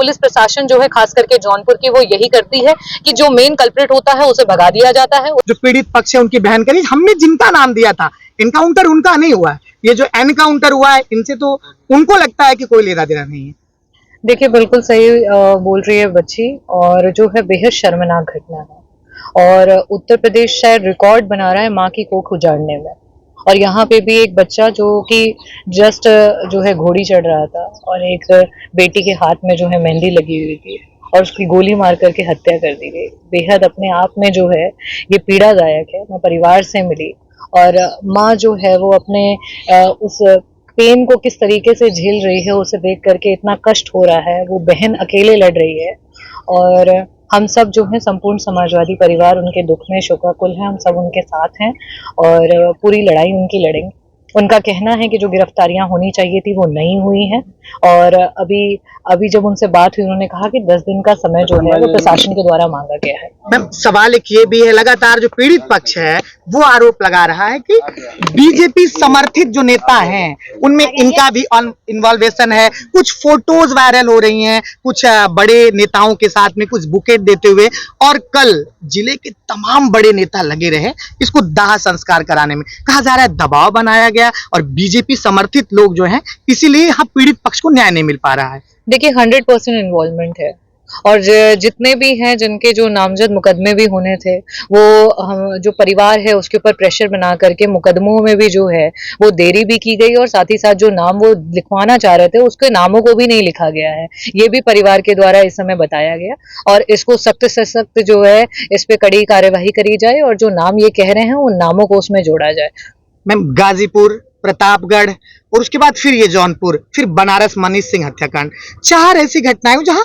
Police प्रशासन जो है खास करके जौनपुर की वो यही करती है कि जो मेन कल्प्रिट होता है उसे भगा दिया जाता है। जो पीड़ित पक्ष है उनकी बहन करी, हमने जिनका नाम दिया था, इनकाउंटर उनका नहीं हुआ है, ये जो एनकाउंटर हुआ है इनसे तो उनको लगता है कि कोई लेना देना नहीं है। देखिए बिल्कुल सही बोल रही है बच्ची, और जो है बेहद शर्मनाक घटना है और उत्तर प्रदेश शायद रिकॉर्ड बना रहा है माँ की कोख उजाड़ने में। और यहाँ पे भी एक बच्चा जो कि जस्ट जो है घोड़ी चढ़ रहा था और एक बेटी के हाथ में जो है मेहंदी लगी हुई थी और उसकी गोली मार करके हत्या कर दी गई। बेहद अपने आप में जो है ये पीड़ादायक है। मैं परिवार से मिली और माँ जो है वो अपने उस पेन को किस तरीके से झेल रही है उसे देख करके इतना कष्ट हो रहा है। वो बहन अकेले लड़ रही है और हम सब जो है संपूर्ण समाजवादी परिवार उनके दुख में शोकाकुल है। हम सब उनके साथ हैं और पूरी लड़ाई उनकी लड़ेंगे। उनका कहना है कि जो गिरफ्तारियां होनी चाहिए थी वो नहीं हुई हैं और अभी जब उनसे बात हुई उन्होंने कहा कि 10 दिन का समय जो है वो प्रशासन के द्वारा मांगा गया है। मैम सवाल एक ये भी है, लगातार जो पीड़ित पक्ष है वो आरोप लगा रहा है कि बीजेपी समर्थित जो नेता हैं उनमें इनका भी इन्वॉल्वेशन है। कुछ फोटोज वायरल हो रही हैं कुछ बड़े नेताओं के साथ में कुछ बुकेट देते हुए, और कल जिले के तमाम बड़े नेता लगे रहे इसको दाह संस्कार कराने में। कहा जा रहा है दबाव बनाया गया और बीजेपी समर्थित लोग जो हैं इसीलिए यहाँ पीड़ित पक्ष को न्याय नहीं मिल पा रहा है। देखिए 100% इन्वॉल्वमेंट है और जितने भी हैं जिनके जो नामजद मुकदमे भी होने थे वो जो परिवार है उसके ऊपर प्रेशर बना करके मुकदमों में भी जो है वो देरी भी की गई और साथ ही साथ जो नाम वो लिखवाना चाह रहे थे उसके नामों को भी नहीं लिखा गया है। ये भी परिवार के द्वारा इस समय बताया गया और इसको सख्त से सख्त जो है इस पे कड़ी कार्यवाही करी जाए और जो नाम ये कह रहे हैं उन नामों को उसमें जोड़ा जाए। मैम गाजीपुर, प्रतापगढ़ और उसके बाद फिर ये जौनपुर, फिर बनारस मनीष सिंह हत्याकांड, 4 ऐसी घटनाएं जहां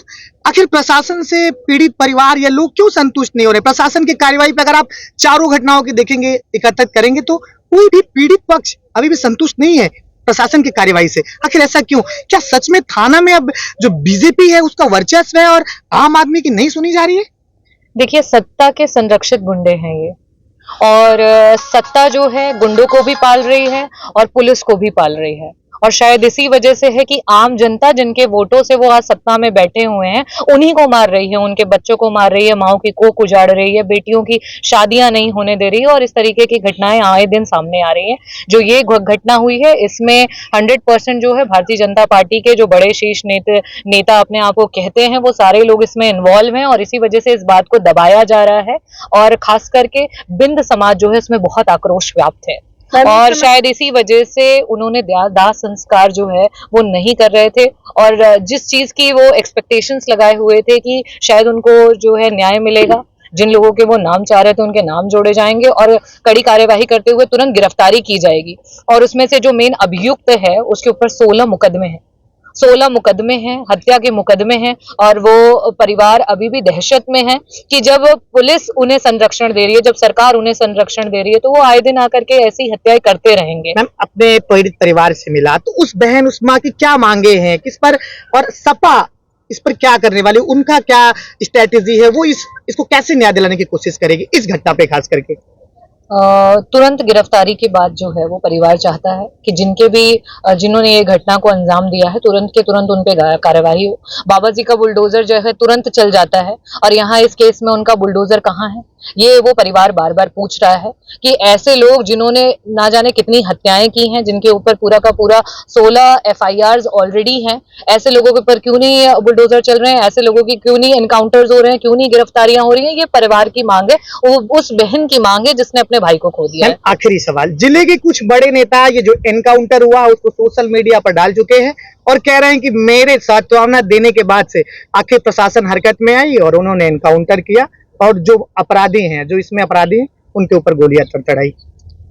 आखिर प्रशासन से पीड़ित परिवार या लोग क्यों संतुष्ट नहीं हो रहे। प्रशासन की कार्यवाही पे अगर आप चारों घटनाओं की देखेंगे, एकत्रित करेंगे तो कोई भी पीड़ित पक्ष अभी भी संतुष्ट नहीं है प्रशासन की कार्यवाही से। आखिर ऐसा क्यों? क्या सच में थाना में अब जो बीजेपी है उसका वर्चस्व है और आम आदमी की नहीं सुनी जा रही है? देखिए सत्ता के संरक्षित गुंडे हैं ये और सत्ता जो है गुंडों को भी पाल रही है और पुलिस को भी पाल रही है और शायद इसी वजह से है कि आम जनता जिनके वोटों से वो आज सत्ता में बैठे हुए हैं उन्हीं को मार रही है, उनके बच्चों को मार रही है, माओ की कोख उजाड़ रही है, बेटियों की शादियां नहीं होने दे रही है और इस तरीके की घटनाएं आए दिन सामने आ रही हैं। जो ये घटना हुई है इसमें 100% जो है भारतीय जनता पार्टी के जो बड़े शीर्ष नेता अपने आप को कहते हैं वो सारे लोग इसमें इन्वॉल्व हैं और इसी वजह से इस बात को दबाया जा रहा है और खास करके बिंद समाज जो है इसमें बहुत आक्रोश व्याप्त है और शायद इसी वजह से उन्होंने दाह संस्कार जो है वो नहीं कर रहे थे और जिस चीज की वो एक्सपेक्टेशंस लगाए हुए थे कि शायद उनको जो है न्याय मिलेगा, जिन लोगों के वो नाम चाह रहे थे उनके नाम जोड़े जाएंगे और कड़ी कार्यवाही करते हुए तुरंत गिरफ्तारी की जाएगी और उसमें से जो मेन अभियुक्त है उसके ऊपर 16 मुकदमे हैं, 16 मुकदमे हैं, हत्या के मुकदमे हैं और वो परिवार अभी भी दहशत में है कि जब पुलिस उन्हें संरक्षण दे रही है, जब सरकार उन्हें संरक्षण दे रही है तो वो आए दिन आकर के ऐसी हत्याएं करते रहेंगे। मैम अपने पीड़ित परिवार से मिला तो उस बहन उस माँ की क्या मांगे हैं, किस पर, और सपा इस पर क्या करने वाली, उनका क्या स्ट्रेटेजी है, वो इसको कैसे न्याय दिलाने की कोशिश करेगी इस घटना पे खास करके? तुरंत गिरफ्तारी के बाद जो है वो परिवार चाहता है कि जिन्होंने ये घटना को अंजाम दिया है तुरंत के तुरंत उन पे कार्रवाई हो। बाबा जी का बुलडोजर जो है तुरंत चल जाता है और यहाँ इस केस में उनका बुलडोजर कहाँ है ये वो परिवार बार बार पूछ रहा है कि ऐसे लोग जिन्होंने ना जाने कितनी हत्याएं की हैं, जिनके ऊपर पूरा का पूरा 16 FIRs ऑलरेडी हैं, ऐसे लोगों के ऊपर क्यों नहीं बुलडोजर चल रहे हैं, ऐसे लोगों की क्यों नहीं एनकाउंटर्स हो रहे हैं, क्यों नहीं गिरफ्तारियां हो रही हैं। ये परिवार की मांग है, उस बहन की मांग है जिसने अपने भाई को खो दिया है। आखिरी सवाल, जिले के कुछ बड़े नेता ये जो एनकाउंटर हुआ उसको सोशल मीडिया पर डाल चुके हैं और कह रहे हैं कि मेरे सांत्वना देने के बाद से आखिर प्रशासन हरकत में आई और उन्होंने एनकाउंटर किया और जो अपराधी हैं, जो इसमें अपराधी हैं, उनके ऊपर गोलियां चढ़ाई।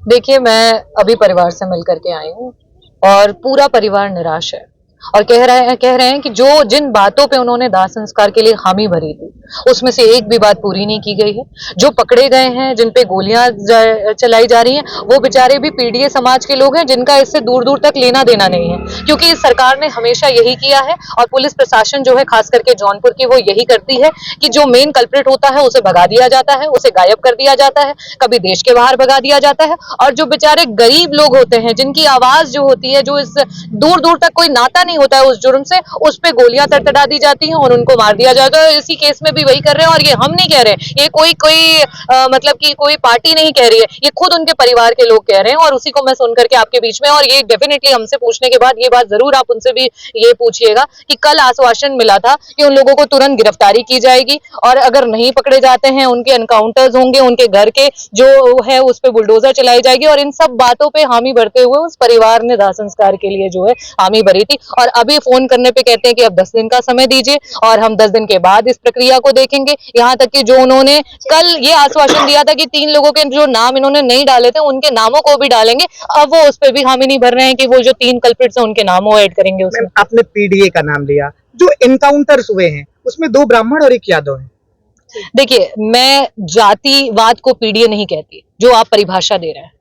देखिए मैं अभी परिवार से मिल करके आई हूँ और पूरा परिवार निराश है और कह रहे हैं कि जिन बातों पे उन्होंने दाह संस्कार के लिए हामी भरी थी उसमें से एक भी बात पूरी नहीं की गई है। जो पकड़े गए हैं, जिन पे गोलियां चलाई जा रही हैं, वो बेचारे भी पीड़ित समाज के लोग हैं जिनका इससे दूर दूर तक लेना देना नहीं है, क्योंकि इस सरकार ने हमेशा यही किया है और पुलिस प्रशासन जो है खास करके जौनपुर की वो यही करती है कि जो मेन कल्प्रिट होता है उसे भगा दिया जाता है, उसे गायब कर दिया जाता है, कभी देश के बाहर भगा दिया जाता है और जो बेचारे गरीब लोग होते हैं जिनकी आवाज जो होती है, जो इस दूर दूर तक कोई नाता नहीं होता है उस जुर्म से, उस पे गोलियां तड़तड़ा दी जाती हैं और उनको मार दिया जाता है। इसी केस में भी वही कर रहे हैं, और ये हम नहीं कह रहे हैं, ये मतलब कि कोई पार्टी नहीं कह रही है, ये खुद उनके परिवार के लोग कह रहे हैं, और उसी को मैं सुन करके आपके बीच में, और ये डेफिनेटली हमसे पूछने के बाद ये बात जरूर आप उनसे भी ये पूछिएगा कि कल आश्वासन मिला था कि उन लोगों को तुरंत गिरफ्तारी की जाएगी, और अगर नहीं पकड़े जाते हैं उनके एनकाउंटर्स होंगे, उनके घर के जो है उस पे बुलडोजर चलाई जाएगी। और इन सब बातों पे हामी भरते हुए उस परिवार ने दाह संस्कार के लिए जो है हामी भरी थी, और अभी फोन करने पे कहते हैं कि अब 10 दिन का समय दीजिए और हम 10 दिन के बाद इस प्रक्रिया को देखेंगे। यहाँ तक कि जो उन्होंने कल ये आश्वासन दिया था कि 3 लोगों के जो नाम इन्होंने नहीं डाले थे उनके नामों को भी डालेंगे, अब वो उस पर भी हामी नहीं भर रहे हैं कि वो जो 3 कल्प्रिट्स हैं उनके नामों ऐड करेंगे उसमें। आपने पीडीए का नाम लिया, जो एनकाउंटर्स हुए हैं उसमें 2 ब्राह्मण और 1 यादव है। देखिए, मैं जातिवाद को पीडीए नहीं कहती जो आप परिभाषा दे रहे हैं।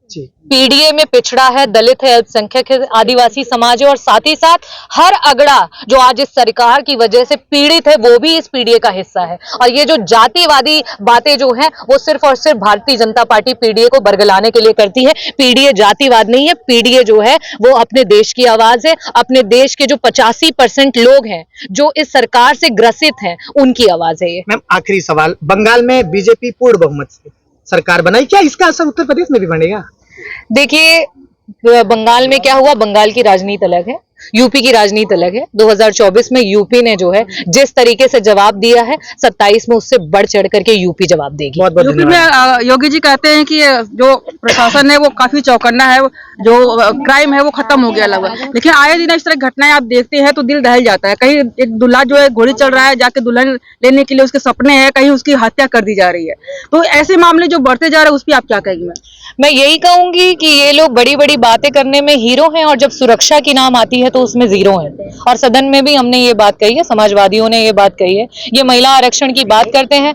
पीडीए में पिछड़ा है, दलित है, अल्पसंख्यक है, आदिवासी समाज है, और साथ ही साथ हर अगड़ा जो आज इस सरकार की वजह से पीड़ित है वो भी इस पीडीए का हिस्सा है। और ये जो जातिवादी बातें जो हैं वो सिर्फ और सिर्फ भारतीय जनता पार्टी पीडीए को बरगलाने के लिए करती है। पीडीए जातिवाद नहीं है, पीडीए जो है वो अपने देश की आवाज है, अपने देश के जो 85% लोग हैं जो इस सरकार से ग्रसित हैं उनकी आवाज है ये। मैम, आखिरी सवाल, बंगाल में बीजेपी पूर्ण बहुमत से सरकार बनाई, क्या इसका असर उत्तर प्रदेश में भी बनेगा? देखिए, बंगाल में क्या हुआ, बंगाल की राजनीति अलग है, यूपी की राजनीति अलग है। 2024 में यूपी ने जो है जिस तरीके से जवाब दिया है, 27 में उससे बढ़ चढ़ करके यूपी जवाब देगी। बहुत बहुत यूपी में योगी जी कहते हैं कि जो प्रशासन है वो काफी चौकन्ना है, जो क्राइम है वो खत्म हो गया लगभग, लेकिन आए दिन इस तरह घटनाएं आप देखते हैं तो दिल दहल जाता है। कहीं एक दूल्हा जो है घोड़ी चढ़ रहा है, जाके दुल्हन लेने के लिए उसके सपने हैं, कहीं उसकी हत्या कर दी जा रही है। तो ऐसे मामले जो बढ़ते जा रहे हैं उस पर आप क्या कहेंगे? मैं यही कहूंगी कि ये लोग बड़ी बड़ी बातें करने में हीरो हैं, और जब सुरक्षा की नाम आती है तो उसमें जीरो हैं। और सदन में भी हमने ये बात कही है, समाजवादियों ने ये बात कही है। ये महिला आरक्षण की बात करते हैं,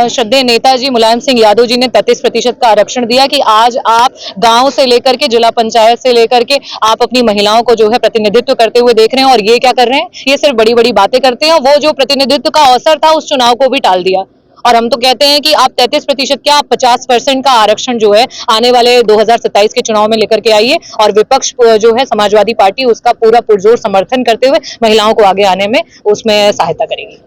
श्रद्धेय नेताजी मुलायम सिंह यादव जी ने 33% का आरक्षण दिया कि आज आप गांव से लेकर के जिला पंचायत से लेकर के आप अपनी महिलाओं को जो है प्रतिनिधित्व करते हुए देख रहे हैं, और ये क्या कर रहे हैं, ये सिर्फ बड़ी बड़ी बातें करते हैं। वो जो प्रतिनिधित्व का अवसर था उस चुनाव को भी टाल दिया, और हम तो कहते हैं कि आप 33% क्या, आप 50% का आरक्षण जो है आने वाले 2027 के चुनाव में लेकर के आइए, और विपक्ष जो है समाजवादी पार्टी उसका पूरा पुरजोर समर्थन करते हुए महिलाओं को आगे आने में उसमें सहायता करेगी।